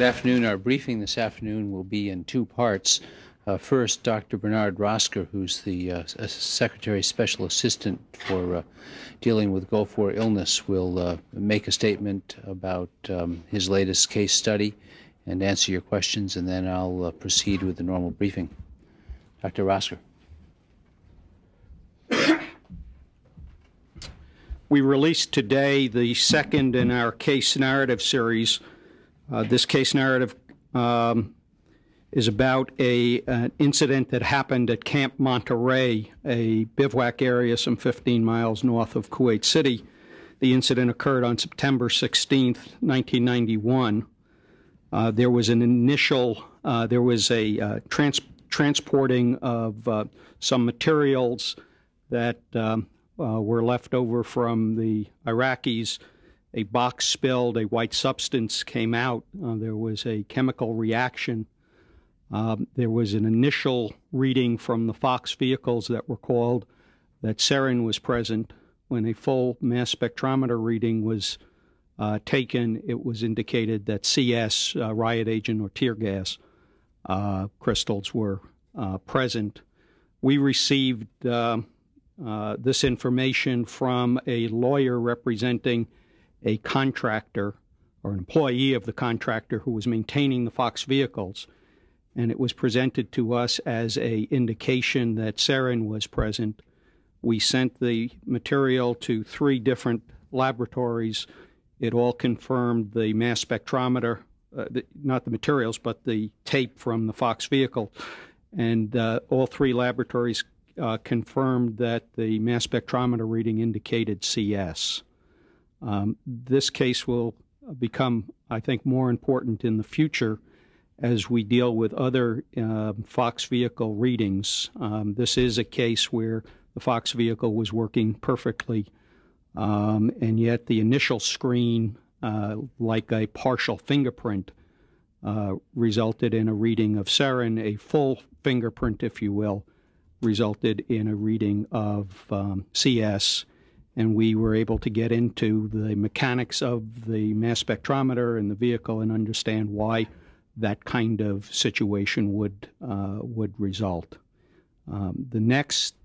Good afternoon. Our briefing this afternoon will be in two parts. First, Dr. Bernard Rostker, who's the Secretary's Special Assistant for dealing with Gulf War illness, will make a statement about his latest case study and answer your questions, and then I'll proceed with the normal briefing. Dr. Rostker. We released today the second in our case narrative series. This case narrative is about an incident that happened at Camp Monterey, a bivouac area some 15 miles north of Kuwait City. The incident occurred on September 16th, 1991. There was an initial, transporting of some materials that were left over from the Iraqis. A box spilled, a white substance came out. There was a chemical reaction. There was an initial reading from the Fox vehicles that were called that sarin was present. When a full mass spectrometer reading was taken, it was indicated that CS, riot agent or tear gas, crystals were present. We received this information from a lawyer representing a contractor or an employee of the contractor who was maintaining the Fox vehicles, and it was presented to us as an indication that sarin was present. We sent the material to 3 different laboratories. It all confirmed the mass spectrometer, not the materials, but the tape from the Fox vehicle, and all 3 laboratories confirmed that the mass spectrometer reading indicated CS. This case will become, I think, more important in the future as we deal with other Fox vehicle readings. This is a case where the Fox vehicle was working perfectly, and yet the initial screen, like a partial fingerprint, resulted in a reading of sarin. A full fingerprint, if you will, resulted in a reading of CS. And we were able to get into the mechanics of the mass spectrometer and the vehicle and understand why that kind of situation would result. The next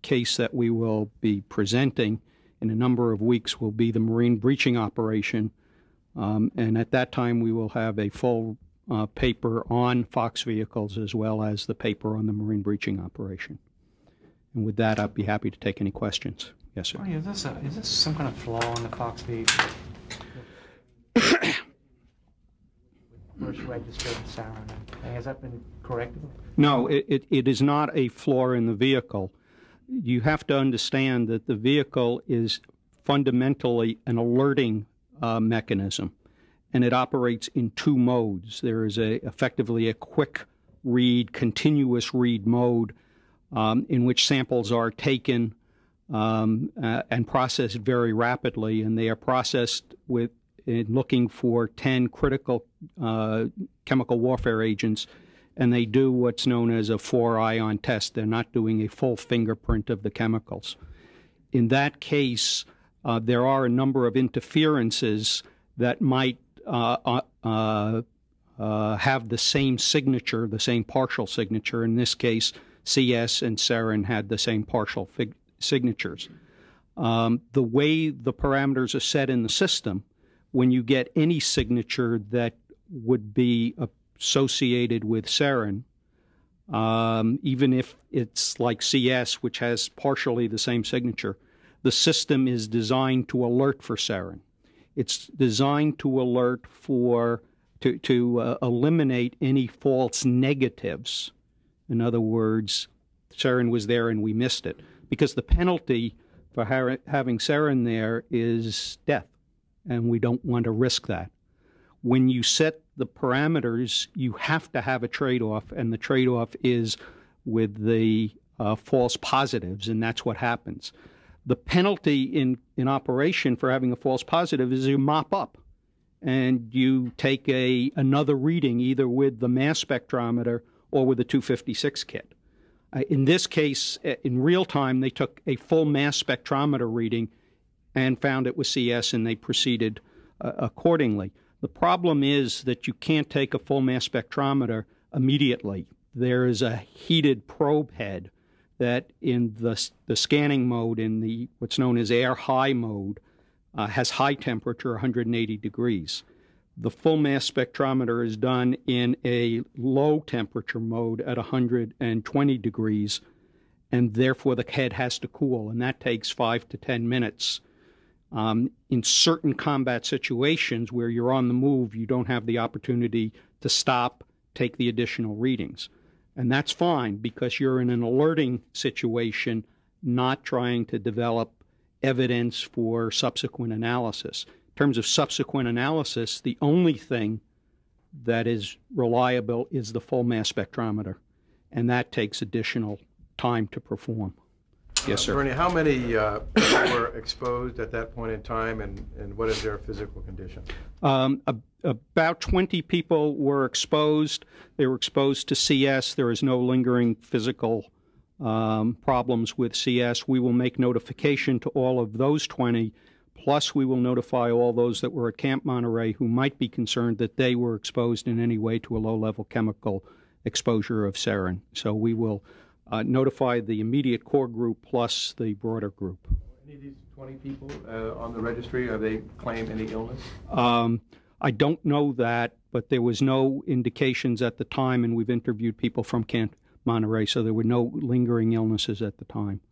case that we will be presenting in a number of weeks will be the marine breaching operation, and at that time we will have a full paper on Fox vehicles as well as the paper on the marine breaching operation. And with that, I'd be happy to take any questions. Yes, sir. Is this some kind of flaw in the Fox vehicle? First registered sarin. Has that been corrected? No, it is not a flaw in the vehicle. You have to understand that the vehicle is fundamentally an alerting mechanism, and it operates in 2 modes. There is effectively a quick read, continuous read mode in which samples are taken and processed very rapidly, and they are processed in looking for 10 critical chemical warfare agents, and they do what's known as a 4-ion test. They're not doing a full fingerprint of the chemicals. In that case, there are a number of interferences that might have the same signature, the same partial signature. In this case, CS and sarin had the same partial signatures. The way the parameters are set in the system, when you get any signature that would be associated with sarin, even if it's like CS, which has partially the same signature, the system is designed to alert for sarin. It's designed to alert to eliminate any false negatives. In other words, sarin was there and we missed it, because the penalty for having sarin there is death, and we don't want to risk that. When you set the parameters, you have to have a trade-off, and the trade-off is with the false positives, and that's what happens. The penalty in operation for having a false positive is you mop up, and you take another reading either with the mass spectrometer or with the 256 kit. In this case, in real time, they took a full mass spectrometer reading and found it was CS, and they proceeded accordingly. The problem is that you can't take a full mass spectrometer immediately. There is a heated probe head that in the scanning mode, in the what's known as air high mode, has high temperature, 180 degrees. The full mass spectrometer is done in a low temperature mode at 120 degrees, and therefore the head has to cool, and that takes 5 to 10 minutes. In certain combat situations where you're on the move, you don't have the opportunity to stop, take the additional readings. And that's fine because you're in an alerting situation, not trying to develop evidence for subsequent analysis. In terms of subsequent analysis, the only thing that is reliable is the full mass spectrometer, and that takes additional time to perform. Yes, sir. Bernie, how many were exposed at that point in time, and what is their physical condition? About 20 people were exposed. They were exposed to CS. There is no lingering physical problems with CS. We will make notification to all of those 20, plus we will notify all those that were at Camp Monterey who might be concerned that they were exposed in any way to a low-level chemical exposure of sarin. So we will notify the immediate core group plus the broader group. Any of these 20 people on the registry, have they claimed any illness? I don't know that, but there was no indications at the time, and we've interviewed people from Camp Monterey, so there were no lingering illnesses at the time.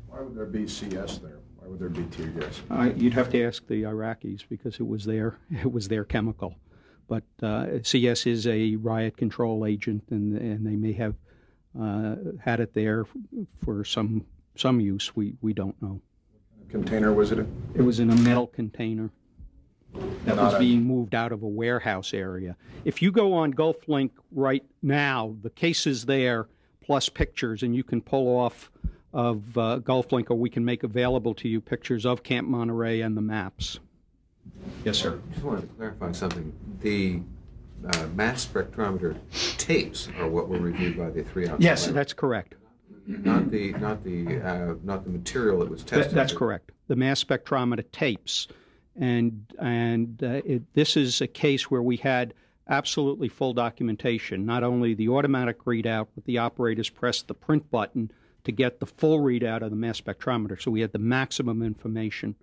Why would there be CS there? Why would there be tear gas? You'd have to ask the Iraqis because it was their chemical. But CS is a riot control agent, and they may have had it there for some use. We don't know. What container was it in? It was in a metal container that was being moved out of a warehouse area. If you go on GulfLink right now, the case is there, plus pictures, and you can pull off of GulfLink, or we can make available to you pictures of Camp Monterey and the maps. Yes, sir. I just wanted to clarify something. The mass spectrometer tapes are what were reviewed by the 3 outside. Yes, that's correct. Not the material that was tested. That's correct. The mass spectrometer tapes. And this is a case where we had absolutely full documentation. Not only the automatic readout, but the operators pressed the print button to get the full readout of the mass spectrometer. So we had the maximum information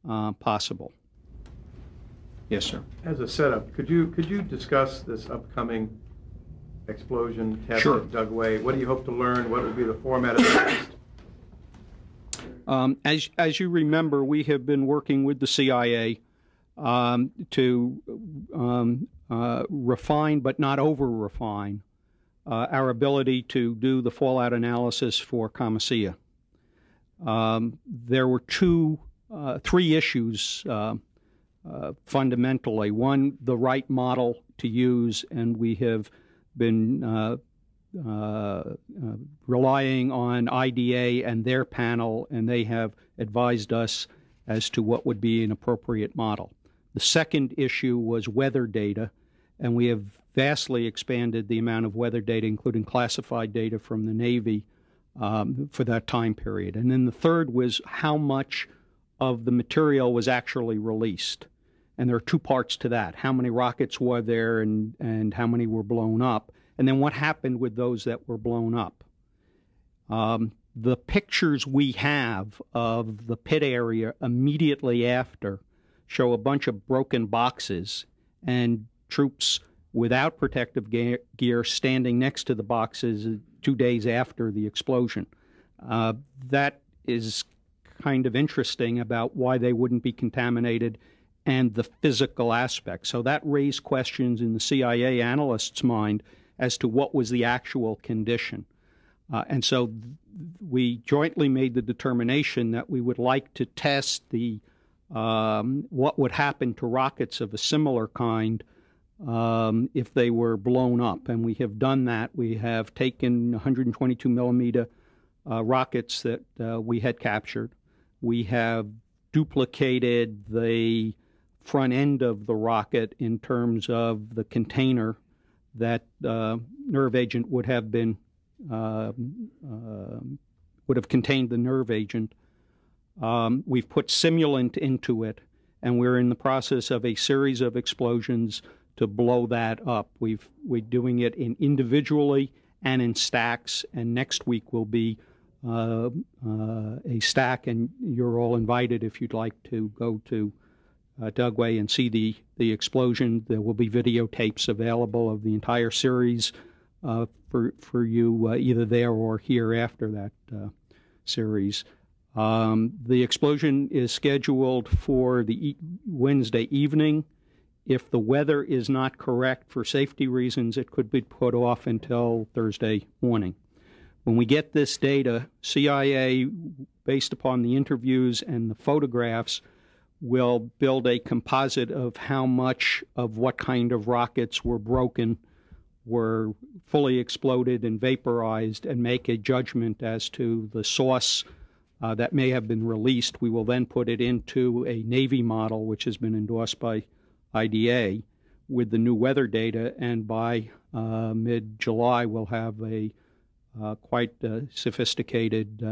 possible. Yes, sir. As a setup, could you discuss this upcoming explosion test Sure. at Dugway? What do you hope to learn? What will be the format of the test? As you remember, we have been working with the CIA to refine, but not over-refine, our ability to do the fallout analysis for Commercia. There were three issues fundamentally. One, the right model to use, and we have been relying on IDA and their panel, and they have advised us as to what would be an appropriate model. The second issue was weather data, and we have vastly expanded the amount of weather data, including classified data from the Navy, for that time period. And then the third was how much of the material was actually released. And there are two parts to that. How many rockets were there and how many were blown up? And then what happened with those that were blown up? The pictures we have of the pit area immediately after show a bunch of broken boxes and troops without protective gear standing next to the boxes 2 days after the explosion. That is kind of interesting about why they wouldn't be contaminated and the physical aspect. So that raised questions in the CIA analyst's mind as to what was the actual condition. And so we jointly made the determination that we would like to test the what would happen to rockets of a similar kind if they were blown up. And we have done that. We have taken 122 millimeter rockets that we had captured. We have duplicated the front end of the rocket in terms of the container that nerve agent would have been would have contained the nerve agent. We've put simulant into it, and we're in the process of a series of explosions to blow that up. We're doing it individually and in stacks, and next week will be a stack, and you're all invited if you'd like to go to Dugway and see the explosion. There will be videotapes available of the entire series for you either there or here after that series. The explosion is scheduled for the Wednesday evening. If the weather is not correct for safety reasons, it could be put off until Thursday morning. When we get this data, CIA, based upon the interviews and the photographs, will build a composite of how much of what kind of rockets were broken, were fully exploded and vaporized, and make a judgment as to the source that may have been released. We will then put it into a Navy model, which has been endorsed by IDA, with the new weather data, and by mid-July we'll have a quite sophisticated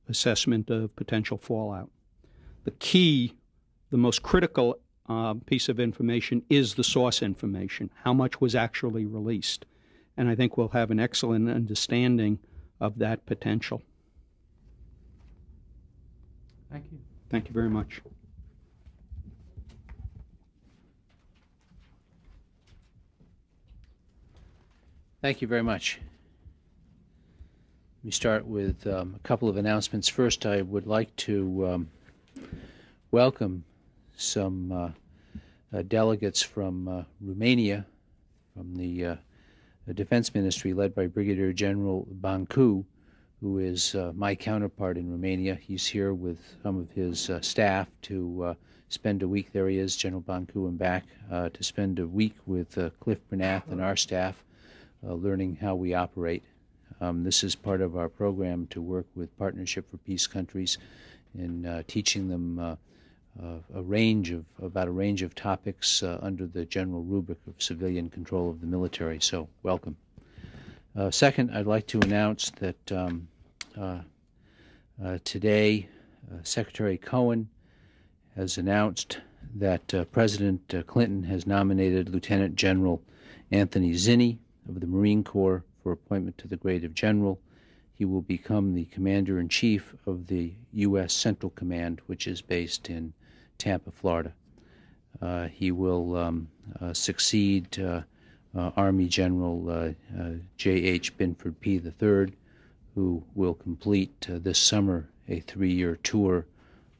assessment of potential fallout. The most critical piece of information is the source information, how much was actually released. And I think we'll have an excellent understanding of that potential. Thank you. Thank you very much. Thank you very much. Let me start with a couple of announcements. First, I would like to welcome some delegates from Romania, from the Defense Ministry led by Brigadier General Bancu, who is my counterpart in Romania. He's here with some of his staff to spend a week. There he is, General Bancu, and back to spend a week with Cliff Bernath and our staff, learning how we operate. This is part of our program to work with Partnership for Peace countries in teaching them about a range of topics under the general rubric of civilian control of the military. So, welcome. Second, I'd like to announce that today Secretary Cohen has announced that President Clinton has nominated Lieutenant General Anthony Zinni of the Marine Corps for appointment to the grade of general. He will become the Commander in Chief of the U.S. Central Command, which is based in Tampa, Florida. He will succeed Army General J.H. Binford P. III, who will complete this summer a 3-year tour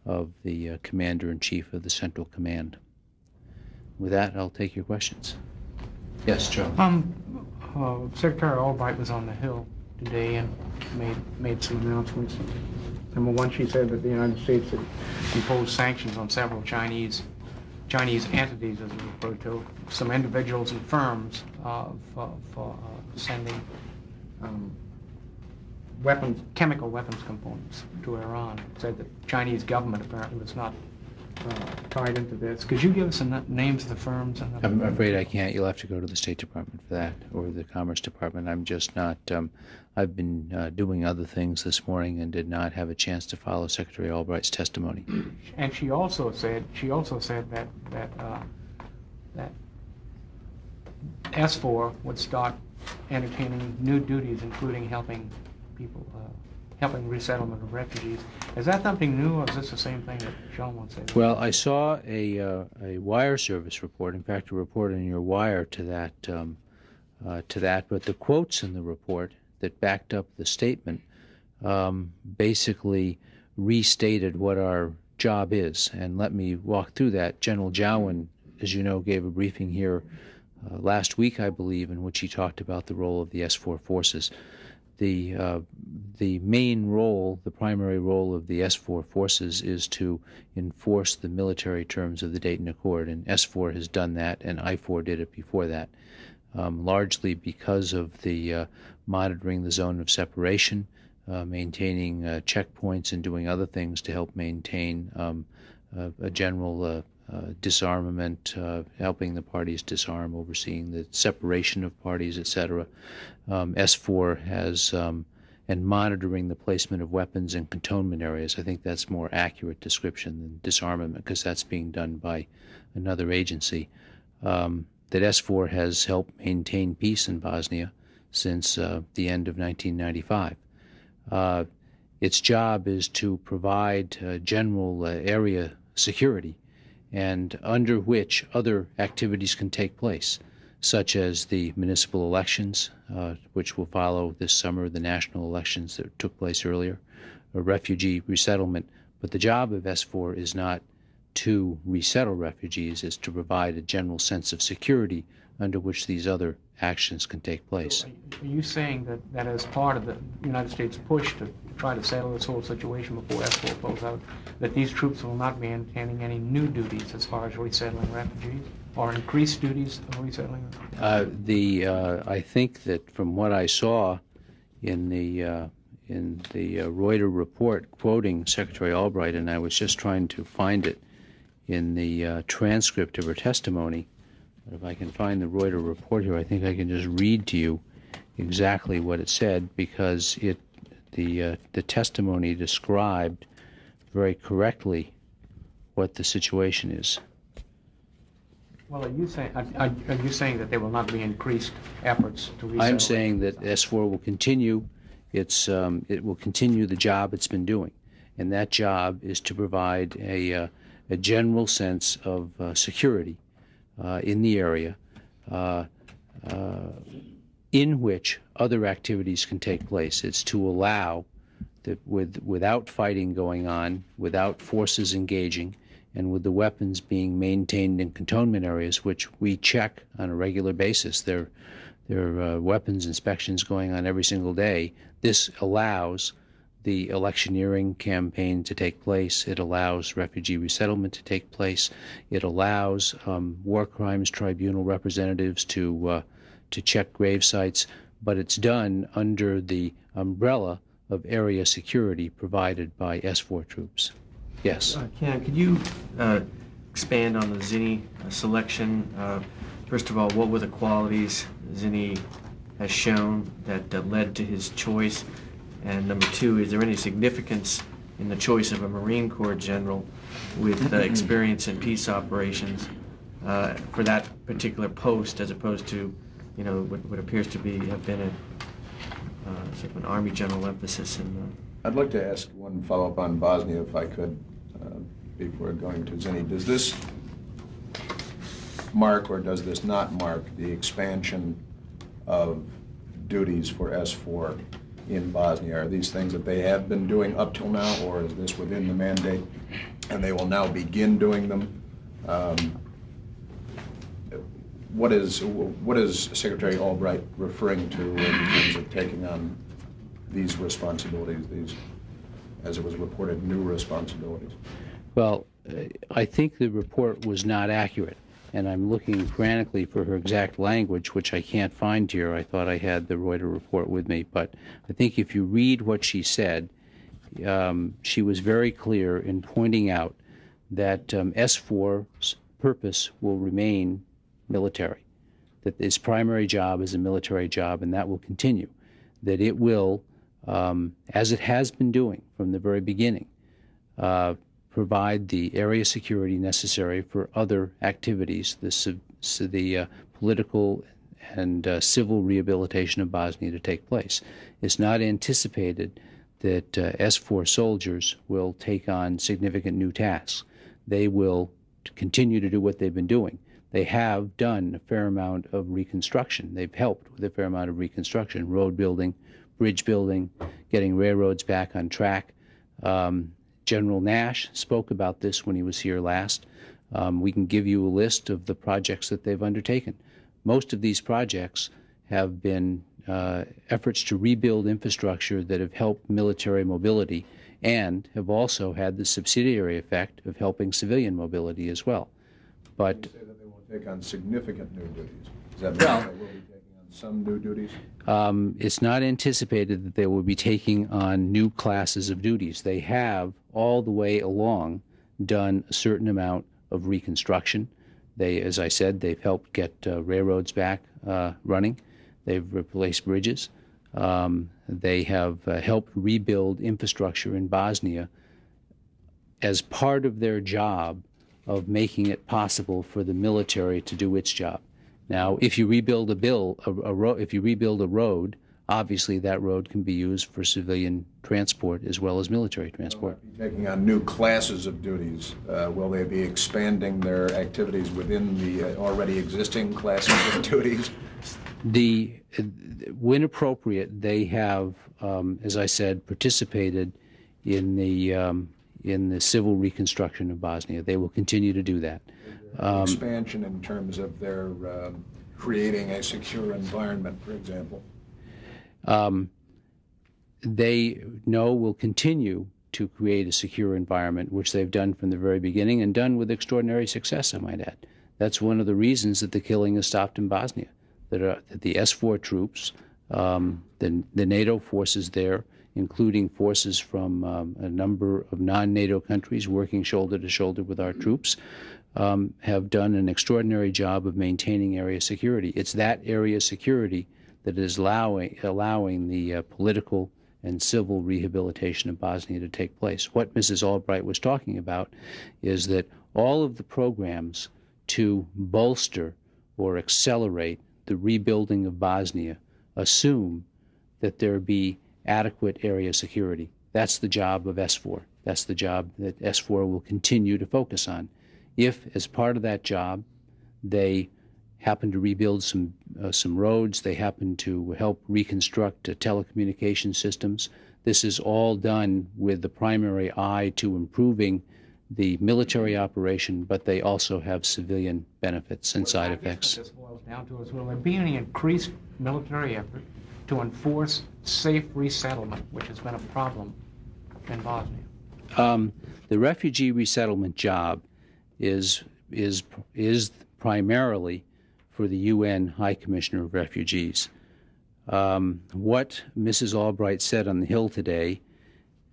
of the Commander-in-Chief of the Central Command. With that, I'll take your questions. Yes, Joe. Secretary Albright was on the Hill today and made some announcements. Number one, she said that the United States had imposed sanctions on several Chinese entities, as we refer to, some individuals and firms for sending chemical weapons components to Iran. It said the Chinese government apparently was not tied into this. Could you give us the names of the firms? I'm afraid I can't. You'll have to go to the State Department for that, or the Commerce Department. I'm just not. I've been doing other things this morning and did not have a chance to follow Secretary Albright's testimony. And she also said that S4 would start entertaining new duties, including helping people, helping resettlement of refugees. Is that something new, or is this the same thing that Sean once said? Well, I saw a wire service report, in fact, a report on your wire to that, but the quotes in the report that backed up the statement basically restated what our job is. And let me walk through that. General Jowen, as you know, gave a briefing here last week, I believe, in which he talked about the role of the S4 forces. The main role, the primary role of the S4 forces is to enforce the military terms of the Dayton Accord, and S4 has done that, and I4 did it before that, largely because of the monitoring the zone of separation, maintaining checkpoints, and doing other things to help maintain a general disarmament, helping the parties disarm, overseeing the separation of parties, etc. S4 has and monitoring the placement of weapons in cantonment areas. I think that's more accurate description than disarmament, because that's being done by another agency. That SFOR has helped maintain peace in Bosnia since the end of 1995. Its job is to provide general area security, and under which other activities can take place, such as the municipal elections, which will follow this summer, the national elections that took place earlier, a refugee resettlement. But the job of SFOR is not to resettle refugees, is to provide a general sense of security under which these other actions can take place. So are you saying that as part of the United States push to try to settle this whole situation before SFOR pulls out, that these troops will not be maintaining any new duties as far as resettling refugees, or increased duties of resettling? I think that from what I saw in the Reuters report quoting Secretary Albright, and I was just trying to find it in the transcript of her testimony, but if I can find the Reuters report here, I think I can just read to you exactly what it said, because the testimony described very correctly what the situation is. Well, are you saying that there will not be increased efforts to resettle? I'm saying that SFOR will continue it will continue the job it's been doing, and that job is to provide a general sense of security in the area, in which other activities can take place. It's to allow that without fighting going on, without forces engaging, and with the weapons being maintained in cantonment areas, which we check on a regular basis. There are weapons inspections going on every single day. This allows the electioneering campaign to take place. It allows refugee resettlement to take place. It allows war crimes tribunal representatives to check grave sites, but it's done under the umbrella of area security provided by SFOR troops. Yes. Ken, could you expand on the Zinni selection? First of all, what were the qualities Zinni has shown that led to his choice? And number two, is there any significance in the choice of a Marine Corps general with experience in peace operations for that particular post, as opposed to, you know, what appears to have been sort of an Army general emphasis in I'd like to ask one follow-up on Bosnia, if I could, before going to Zinni. Does this mark, or does this not mark, the expansion of duties for SFOR in Bosnia? Are these things that they have been doing up till now, or is this within the mandate and they will now begin doing them? What is Secretary Albright referring to in terms of taking on these responsibilities, these, as it was reported, new responsibilities? Well, I think the report was not accurate, and I'm looking frantically for her exact language, which I can't find here. I thought I had the Reuters report with me, but I think if you read what she said, she was very clear in pointing out that S4's purpose will remain military, that its primary job is a military job, and that will continue, that it will, as it has been doing from the very beginning, provide the area security necessary for other activities, the political and civil rehabilitation of Bosnia to take place. It's not anticipated that S4 soldiers will take on significant new tasks. They will continue to do what they've been doing. They have done a fair amount of reconstruction. They've helped with a fair amount of reconstruction, road building, bridge building, getting railroads back on track. General Nash spoke about this when he was here last. We can give you a list of the projects that they've undertaken. Most of these projects have been efforts to rebuild infrastructure that have helped military mobility and have also had the subsidiary effect of helping civilian mobility as well. But you say that they won't take on significant new duties. Does that mean that they will be taking on some new duties? It's not anticipated that they will be taking on new classes of duties. They have all the way along done a certain amount of reconstruction. They, as I said, they've helped get railroads back running. They've replaced bridges. They have helped rebuild infrastructure in Bosnia as part of their job of making it possible for the military to do its job. Now, if you rebuild if you rebuild a road, obviously that road can be used for civilian transport as well as military transport. Taking on new classes of duties, will they be expanding their activities within the already existing classes of duties? When appropriate, they have, as I said, participated in the civil reconstruction of Bosnia. They will continue to do that. Expansion in terms of their creating a secure environment, for example. They will continue to create a secure environment, which they've done from the very beginning and done with extraordinary success, I might add. That's one of the reasons that the killing has stopped in Bosnia, that the S4 troops, the NATO forces there, including forces from a number of non-NATO countries working shoulder to shoulder with our troops, have done an extraordinary job of maintaining area security. It's that area security that is allowing the political and civil rehabilitation of Bosnia to take place. What Mrs. Albright was talking about is that all of the programs to bolster or accelerate the rebuilding of Bosnia assume that there be adequate area security. That's the job of S4. That's the job that S4 will continue to focus on. If, as part of that job, they happen to rebuild some roads, they happen to help reconstruct telecommunication systems, this is all done with the primary eye to improving the military operation, but they also have civilian benefits and side effects. What this boils down to is, will there be any increased military effort to enforce safe resettlement, which has been a problem in Bosnia? The refugee resettlement job is primarily for the UN High Commissioner of Refugees. What Mrs. Albright said on the Hill today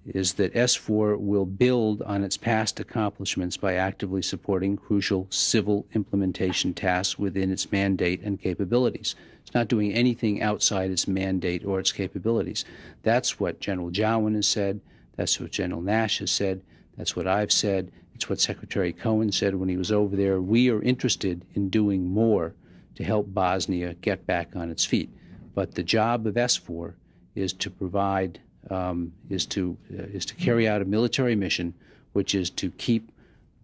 is that S4 will build on its past accomplishments by actively supporting crucial civil implementation tasks within its mandate and capabilities. It's not doing anything outside its mandate or its capabilities. That's what General Jowen has said. That's what General Nash has said. That's what I've said. It's what Secretary Cohen said when he was over there. We are interested in doing more to help Bosnia get back on its feet. But the job of S4 is to provide, is to carry out a military mission, which is to keep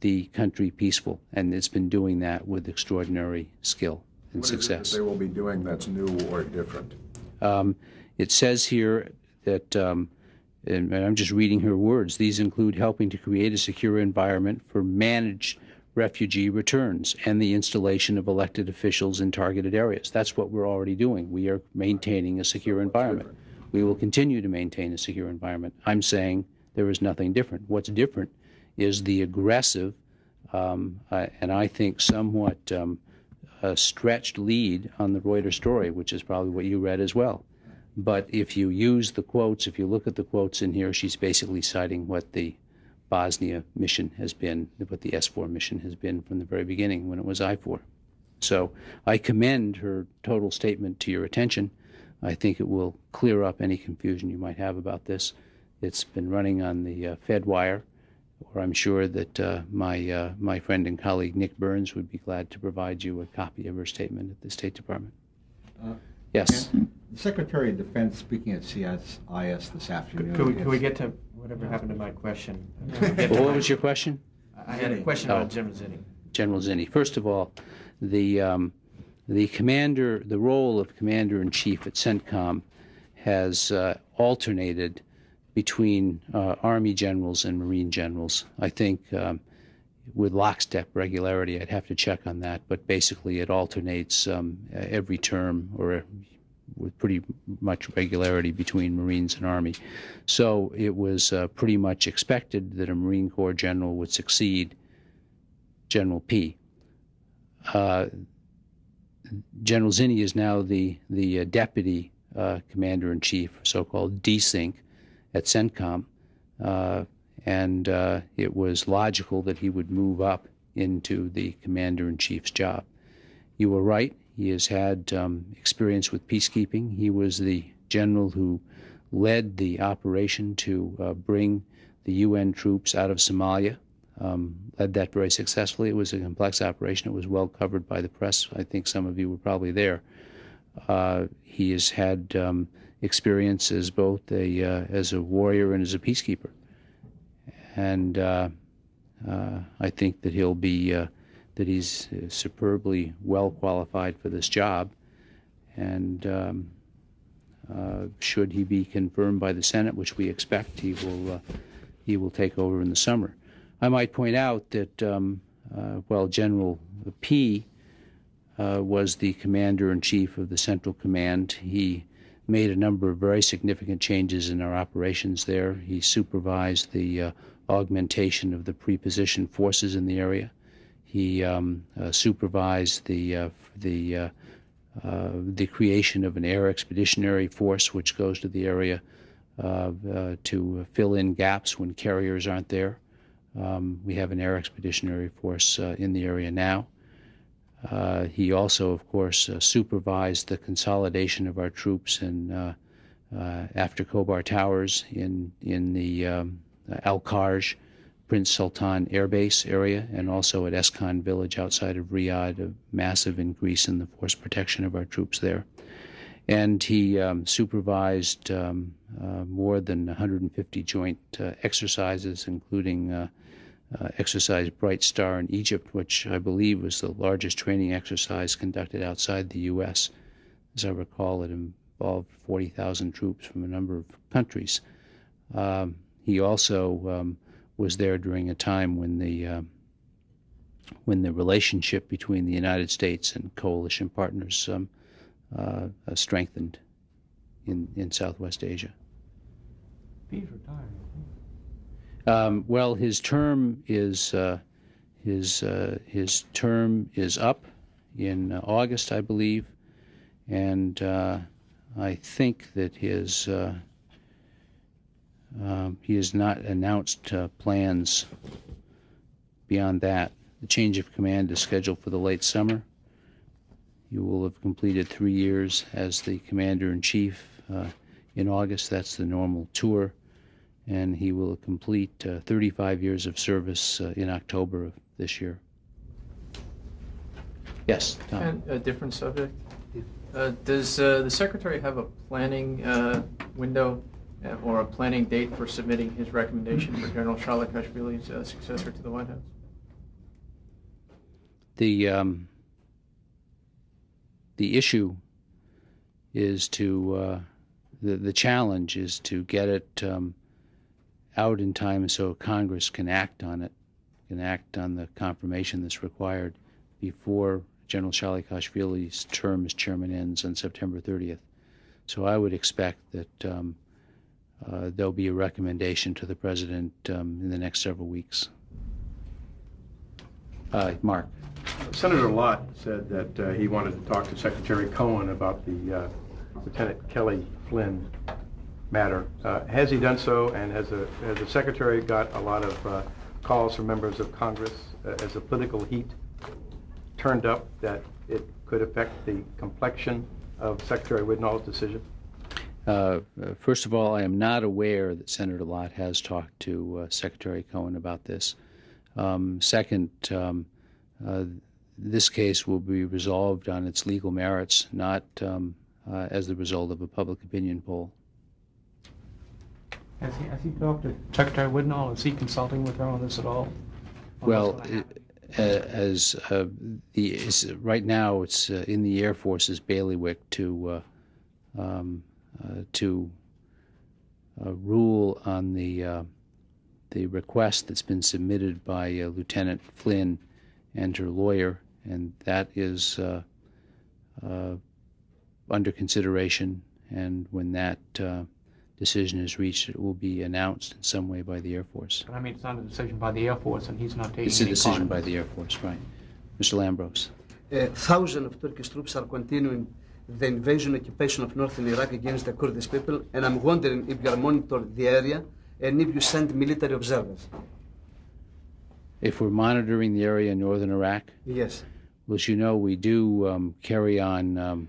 the country peaceful, and it's been doing that with extraordinary skill and success. What is it that they will be doing that's new or different? It says here that, and I'm just reading her words, these include helping to create a secure environment for managed refugee returns and the installation of elected officials in targeted areas. That's what we're already doing. We are maintaining a secure environment. We will continue to maintain a secure environment. I'm saying there is nothing different. What's different is the aggressive and I think somewhat stretched lead on the Reuters story, which is probably what you read as well. But if you use the quotes, if you look at the quotes in here, she's basically citing what the Bosnia mission has been, what the S4 mission has been from the very beginning when it was I4. So I commend her total statement to your attention. I think it will clear up any confusion you might have about this. It's been running on the FedWire, or I'm sure that my friend and colleague Nick Burns would be glad to provide you a copy of her statement at the State Department. Yes. The Secretary of Defense speaking at CSIS this afternoon. Can we get to whatever happened to my question? Well, what was your question? I had a question about General Zinni. General Zinni. First of all, the role of Commander In Chief at CENTCOM has alternated between Army generals and Marine generals. I think with lockstep regularity. I'd have to check on that, but basically it alternates every term or with pretty much regularity between Marines and Army. So it was pretty much expected that a Marine Corps general would succeed General P. General Zinni is now the Deputy Commander-in-Chief, so-called DSync, at CENTCOM, and it was logical that he would move up into the Commander-in-Chief's job. You were right. He has had experience with peacekeeping. He was the general who led the operation to bring the UN troops out of Somalia. Led that very successfully. It was a complex operation. It was well covered by the press. I think some of you were probably there. He has had experience as both as a warrior and as a peacekeeper, and I think that he'll be that he's superbly well qualified for this job. And should he be confirmed by the Senate, which we expect, he will take over in the summer. I might point out that while General P was the Commander-in-Chief of the Central Command, he made a number of very significant changes in our operations there. He supervised the augmentation of the pre-positioned forces in the area. He supervised the creation of an air expeditionary force which goes to the area to fill in gaps when carriers aren't there. We have an air expeditionary force in the area now. He also, of course, supervised the consolidation of our troops after Khobar Towers in the Al-Kharj, Prince Sultan Air Base area, and also at Eskan village outside of Riyadh, a massive increase in the force protection of our troops there. And he supervised more than 150 joint exercises, including exercise Bright Star in Egypt, which I believe was the largest training exercise conducted outside the U.S. As I recall, it involved 40,000 troops from a number of countries. He also was there during a time when the relationship between the United States and coalition partners strengthened in Southwest Asia. He's retired. Well, his term is up in August, I believe, and I think that he has not announced plans beyond that. The change of command is scheduled for the late summer. You will have completed 3 years as the Commander-in-Chief in August. That's the normal tour. And he will complete 35 years of service in October of this year. Yes, Tom. And a different subject. Does the Secretary have a planning window or a planning date for submitting his recommendation for General Shalikashvili's successor to the White House? The issue is to, the challenge is to get it out in time so Congress can act on it, can act on the confirmation that's required before General Shalikashvili's term as chairman ends on September 30th. So I would expect that there'll be a recommendation to the President in the next several weeks. Mark. Senator Lott said that he wanted to talk to Secretary Cohen about the Lieutenant Kelly Flynn matter. Has he done so, and has the Secretary got a lot of calls from members of Congress as the political heat turned up that it could affect the complexion of Secretary Widnall's decision? First of all, I am not aware that Senator Lott has talked to Secretary Cohen about this. Second, this case will be resolved on its legal merits, not as the result of a public opinion poll. Has he talked to Secretary Widnall? Is he consulting with her on this at all? Well, right now it's in the Air Force's bailiwick to rule on the request that's been submitted by Lieutenant Flynn and her lawyer, and that is under consideration. And when that decision is reached, it will be announced in some way by the Air Force. But I mean, it's not a decision by the Air Force, and he's not taking It's a decision by the Air Force, right. Mr. Lambros. Thousands of Turkish troops are continuing the invasion occupation of northern Iraq against the Kurdish people, and I'm wondering if you are monitoring the area and if you send military observers. If we're monitoring the area in northern Iraq? Yes. Well, as you know, we do carry on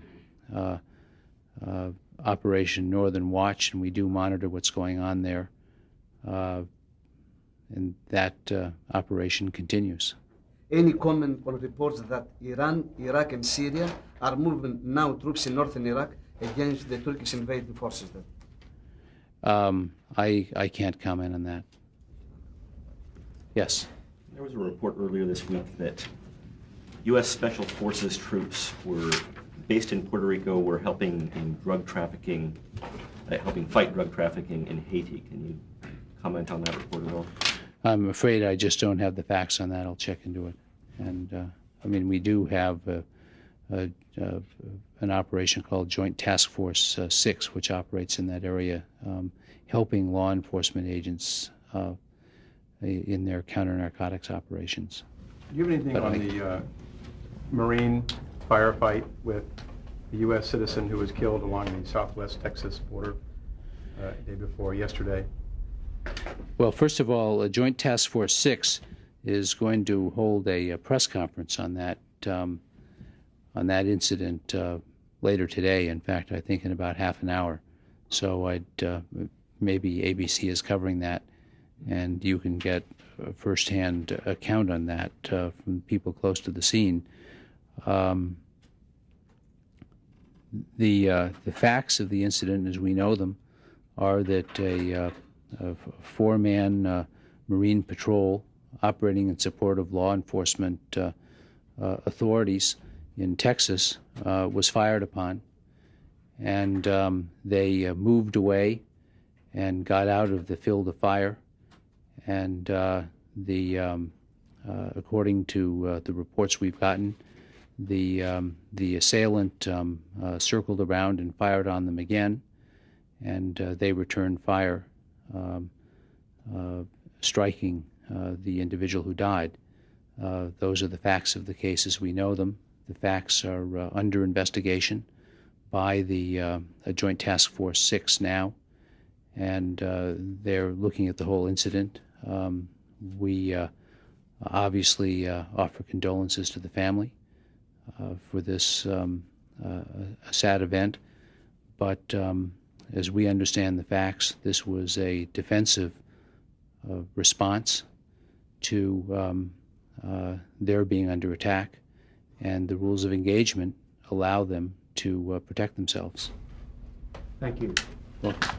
Operation Northern Watch, and we do monitor what's going on there. And that operation continues. Any comment or reports that Iran, Iraq, and Syria are moving now troops in northern Iraq against the Turkish invading forces there? I can't comment on that. Yes. There was a report earlier this week that U.S. Special Forces troops were based in Puerto Rico were helping in drug trafficking, helping fight drug trafficking in Haiti. Can you comment on that report at all? I'm afraid I just don't have the facts on that. I'll check into it. And I mean, we do have an operation called Joint Task Force 6, which operates in that area, helping law enforcement agents in their counter-narcotics operations. Do you have anything on the Marine firefight with a U.S. citizen who was killed along the southwest Texas border day before yesterday? Well, first of all, Joint Task Force 6 is going to hold a press conference on that incident later today. In fact, I think in about half an hour. So maybe ABC is covering that, and you can get a first-hand account on that from people close to the scene. The facts of the incident, as we know them, are that a four-man Marine patrol operating in support of law enforcement authorities in Texas was fired upon, and they moved away and got out of the field of fire, and according to the reports we've gotten, the assailant circled around and fired on them again, and they returned fire, striking the individual who died. Those are the facts of the case as we know them. The facts are under investigation by the Joint Task Force 6 now, and they're looking at the whole incident. We obviously offer condolences to the family for this sad event, but as we understand the facts, this was a defensive response to their being under attack, and the rules of engagement allow them to protect themselves. Thank you. Welcome.